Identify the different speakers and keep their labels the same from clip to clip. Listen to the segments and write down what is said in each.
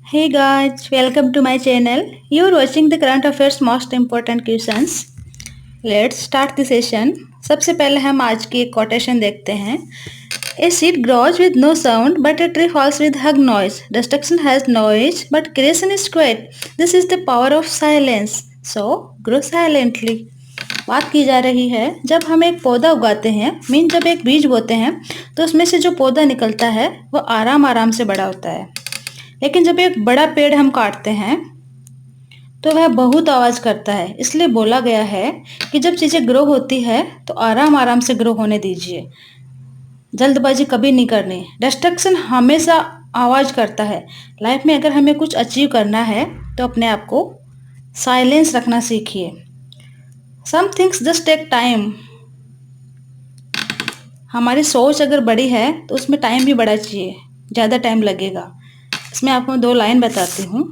Speaker 1: Hey guys, welcome to my channel. You are watching the current affairs most important questions. Let's start the session. सबसे पहले हम आज की एक quotation देखते हैं. A seed grows with no sound, but a tree falls with hug noise. Destruction has noise, but creation is quiet. This is the power of silence. So grow silently. बात की जा रही है जब हम एक पौधा उगाते हैं जब एक बीज बोते हैं तो उसमें से जो पौधा निकलता है वो आराम आराम से बड़ा होता है, लेकिन जब एक बड़ा पेड़ हम काटते हैं तो वह बहुत आवाज करता है। इसलिए बोला गया है कि जब चीजें ग्रो होती है तो आराम आराम से ग्रो होने दीजिए, जल्दबाजी कभी नहीं करनी। डिस्ट्रैक्शन हमेशा आवाज करता है। लाइफ में अगर हमें कुछ अचीव करना है तो अपने आप को साइलेंस रखना सीखिए। Some things just take time. हमारी सोच अगर बड़ी है तो उसमें टाइम भी बड़ा चाहिए, ज़्यादा टाइम लगेगा। इसमें आपको 2 लाइन बताती हूँ।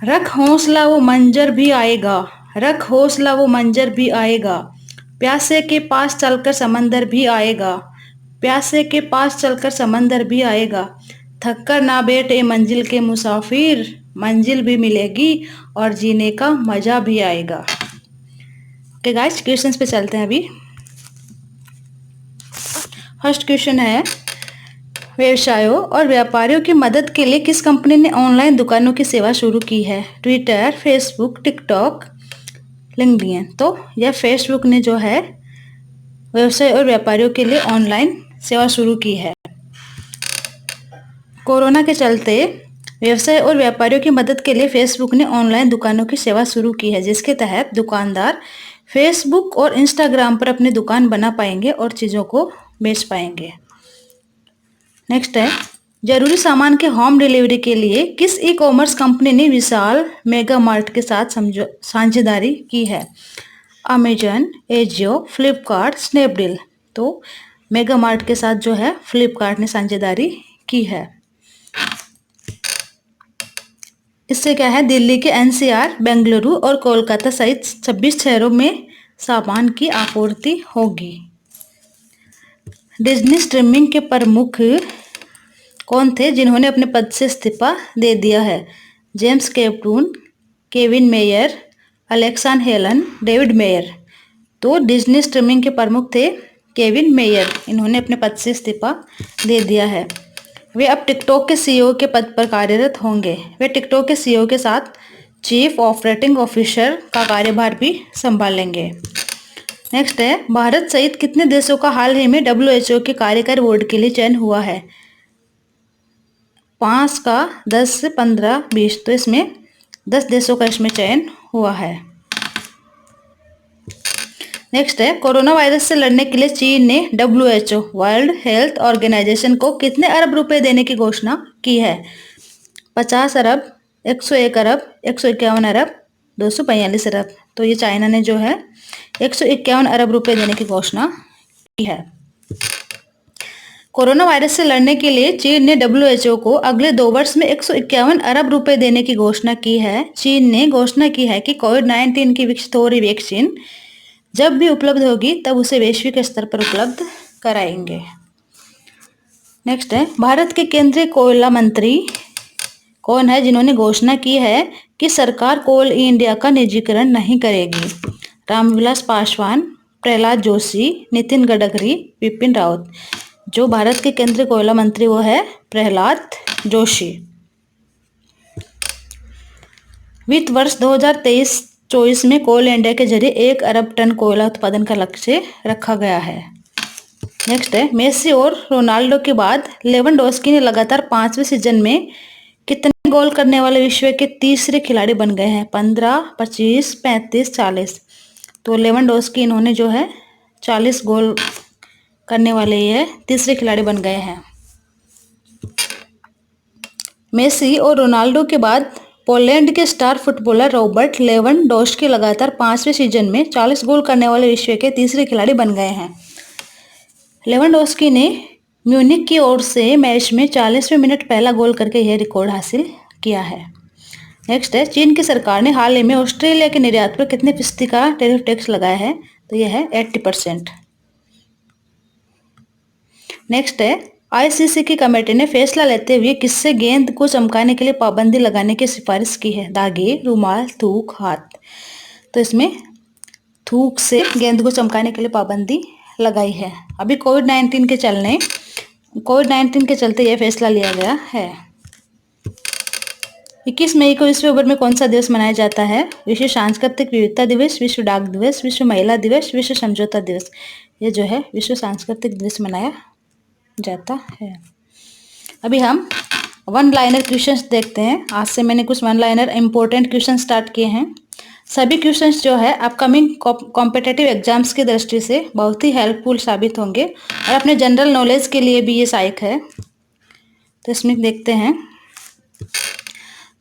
Speaker 1: रख हौसला वो मंजर भी आएगा, रख हौसला वो मंजर भी आएगा, प्यासे के पास चलकर समंदर भी आएगा, प्यासे के पास चलकर समंदर भी आएगा, थक कर ना बैठे मंजिल के मुसाफिर, मंजिल भी मिलेगी और जीने का मजा भी आएगा। ओके गाइस, क्वेश्चंस पे चलते हैं अभी। फर्स्ट क्वेश्चन है, व्यवसायों और व्यापारियों की मदद के लिए किस कंपनी ने ऑनलाइन दुकानों की सेवा शुरू की है? Twitter, Facebook, TikTok, LinkedIn. तो यह फेसबुक ने जो है व्यवसाय और व्यापारियों के लिए ऑनलाइन सेवा शुरू की है। कोरोना के चलते व्यवसाय और व्यापारियों की मदद के लिए फेसबुक ने ऑनलाइन दुकानों की सेवा शुरू की है, जिसके तहत दुकानदार फेसबुक और इंस्टाग्राम पर अपनी दुकान बना पाएंगे और चीज़ों को बेच पाएंगे। नेक्स्ट है, जरूरी सामान के होम डिलीवरी के लिए किस ई कॉमर्स कंपनी ने विशाल मेगा मार्ट के साथ साझेदारी की है? Amazon, AJIO, Flipkart, Snapdeal. तो मेगा मार्ट के साथ जो है फ्लिपकार्ट ने साझेदारी की है। इससे क्या है, दिल्ली के एनसीआर, बेंगलुरु और कोलकाता सहित 26 शहरों में सामान की आपूर्ति होगी। डिज्नी स्ट्रीमिंग के प्रमुख कौन थे जिन्होंने अपने पद से इस्तीफा दे दिया है? जेम्स कैप्टून, केविन मेयर, अलेक्सान हेलन, डेविड मेयर। तो डिज्नी स्ट्रीमिंग के प्रमुख थे केविन मेयर, इन्होंने अपने पद से इस्तीफा दे दिया है। वे अब टिकटॉक के सीईओ के पद पर कार्यरत होंगे। वे टिकटॉक के सीईओ के साथ चीफ ऑपरेटिंग ऑफिसर का कार्यभार भी संभालेंगे। नेक्स्ट है, भारत सहित कितने देशों का हाल ही में WHO के कार्यकारी बोर्ड के लिए चयन हुआ है? 5 का, 10, 15, 20। तो इसमें 10 देशों का इसमें चयन हुआ है। नेक्स्ट है, कोरोना वायरस से लड़ने के लिए चीन ने WHO वर्ल्ड हेल्थ ऑर्गेनाइजेशन को कितने अरब रुपए देने की घोषणा की है? 50 अरब, 101 अरब, 151 अरब, 242 अरब। तो ये चाइना ने जो है 151 अरब रुपए देने की घोषणा की है। कोरोना वायरस से लड़ने के लिए चीन ने WHO को अगले 2 वर्ष में 151 अरब रुपए देने की घोषणा की है। चीन ने घोषणा की है कि कोविड-19 की विकसित हो रही वैक्सीन जब भी उपलब्ध होगी तब उसे वैश्विक स्तर पर उपलब्ध कराएंगे। नेक्स्ट है, भारत के केंद्रीय कोयला मंत्री कौन है जिन्होंने घोषणा की है कि सरकार कोल इंडिया का निजीकरण नहीं करेगी? रामविलास पासवान, प्रहलाद जोशी, नितिन गडकरी, विपिन रावत। जो भारत के केंद्रीय कोयला मंत्री वो है प्रहलाद जोशी। वित्त वर्ष 2023-24 में कोल इंडिया के जरिए 1 अरब टन कोयला उत्पादन का लक्ष्य रखा गया है। नेक्स्ट है, मेसी और रोनाल्डो के बाद लेवेंडोस्की ने लगातार 5वें सीजन में कितने गोल करने वाले विश्व के तीसरे खिलाड़ी बन गए हैं? 15, 25, 35, 40। तो लेवेंडोस्की इन्होंने जो है 40 गोल करने वाले ये तीसरे खिलाड़ी बन गए हैं। मेसी और रोनाल्डो के बाद पोलैंड के स्टार फुटबॉलर रॉबर्ट लेवेंडोस्की लगातार 5वें सीजन में 40 गोल करने वाले विश्व के तीसरे खिलाड़ी बन गए हैं। लेवेंडोस्की ने म्यूनिक की ओर से मैच में 40वें मिनट पहला गोल करके यह रिकॉर्ड हासिल किया है। नेक्स्ट है, चीन की सरकार ने हाल ही में ऑस्ट्रेलिया के निर्यात पर कितने फीसदी का टैरिफ टैक्स लगाया है? तो यह है 80%। नेक्स्ट है, आईसीसी की कमेटी ने फैसला लेते हुए किससे गेंद को चमकाने के लिए पाबंदी लगाने की सिफारिश की है? धागे, रुमाल, थूक, हाथ। तो इसमें थूक से गेंद को चमकाने के लिए पाबंदी लगाई है। अभी कोविड-19 के चलते यह फैसला लिया गया है। 21 मई को विश्व भर में कौन सा दिवस मनाया जाता है? विश्व सांस्कृतिक विविधता दिवस, विश्व डाक दिवस, विश्व महिला दिवस, विश्व समझौता दिवस। ये जो है विश्व सांस्कृतिक दिवस मनाया जाता है। अभी हम वन लाइनर क्वेश्चंस देखते हैं। आज से मैंने कुछ one liner important question start किए हैं। सभी क्वेश्चंस जो है अपकमिंग कॉम्पिटिटिव एग्जाम्स की दृष्टि से बहुत ही हेल्पफुल साबित होंगे और अपने जनरल नॉलेज के लिए भी ये सहायक है। तो इसमें देखते हैं।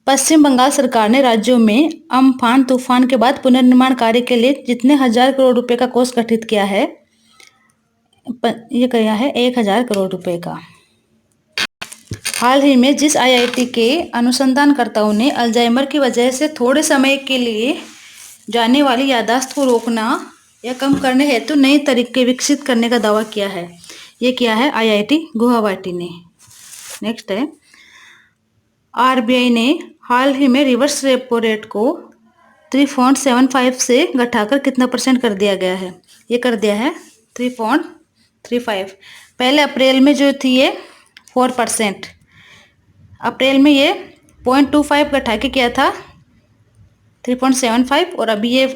Speaker 1: पश्चिम बंगाल सरकार ने राज्यों में अम्फान तूफान के बाद पुनर्निर्माण कार्य के लिए जितने हजार करोड़ रुपए का कोष गठित किया है? ये किया है 1000 करोड़ रुपए का। हाल ही में जिस आईआईटी के अनुसंधानकर्ताओं ने अल्जाइमर की वजह से थोड़े समय के लिए जाने वाली याददाश्त को रोकना या कम करने हेतु नए तरीके विकसित करने का दावा किया है? ये किया है आईआईटी गुवाहाटी ने। नेक्स्ट है, आरबीआई ने हाल ही में रिवर्स रेपो रेट को 3.75 से घटाकर कितना % कर दिया गया है? ये कर दिया है 3.35। पहले अप्रैल में जो थी ये 4%, अप्रैल में ये 0.25 घटा के किया था 3.75 और अभी ये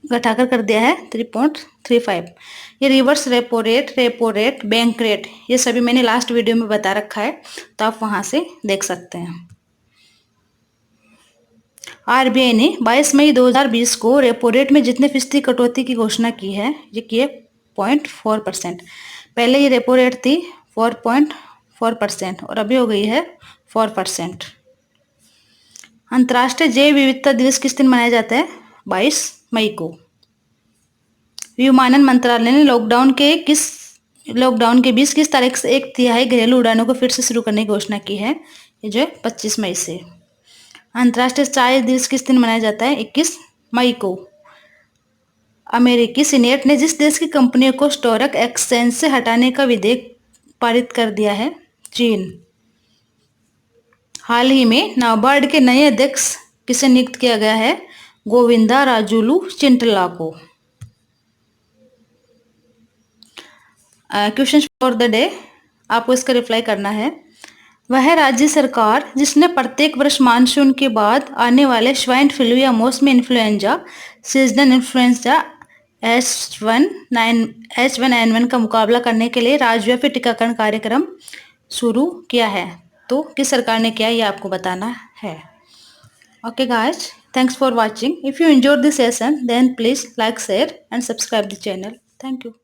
Speaker 1: घटाकर कर दिया है 3.35। ये reverse repo rate, bank rate, ये सभी मैंने लास्ट वीडियो में बता रखा है, तो आप वहां से देख सकते हैं। आरबीआई ने 22 मई 2020 को रेपो रेट में जितने फीसदी कटौती की घोषणा की है, ये की है 0.4%। पहले ये रेपो रेट थी 4.4% और अभी हो गई है 4%। अंतर्राष्ट्रीय जैव विविधता दिवस किस दिन मनाया जाता है? 22 मई को। विमानन मंत्रालय ने लॉकडाउन के बीच किस तारीख से 1/3 घरेलू उड़ानों को फिर से शुरू करने की घोषणा की है? ये जो है 25 मई से। अंतर्राष्ट्रीय चाय दिवस किस दिन मनाया जाता है? 21 मई को। अमेरिकी सीनेट ने जिस देश की कंपनियों को स्टॉक एक्सचेंज से हटाने का विधेयक पारित कर दिया है? चीन। हाल ही में नाबार्ड के नए अध्यक्ष किसे नियुक्त किया गया है? गोविंदा राजुलू चिंटला को। क्वेश्चन फॉर द डे, आपको इसका रिप्लाई करना है। वह राज्य सरकार जिसने प्रत्येक वर्ष मानसून के बाद आने वाले स्वाइन फ्लू या मौसमी इन्फ्लुएंजा सीजनल इन्फ्लुएंजा H1N1 का मुकाबला करने के लिए राज्यव्यापी टीकाकरण कार्यक्रम शुरू किया है? तो किस सरकार ने किया, ये आपको बताना है। Okay guys, thanks for watching. If you enjoyed this session, then please like, share and subscribe the channel. Thank you.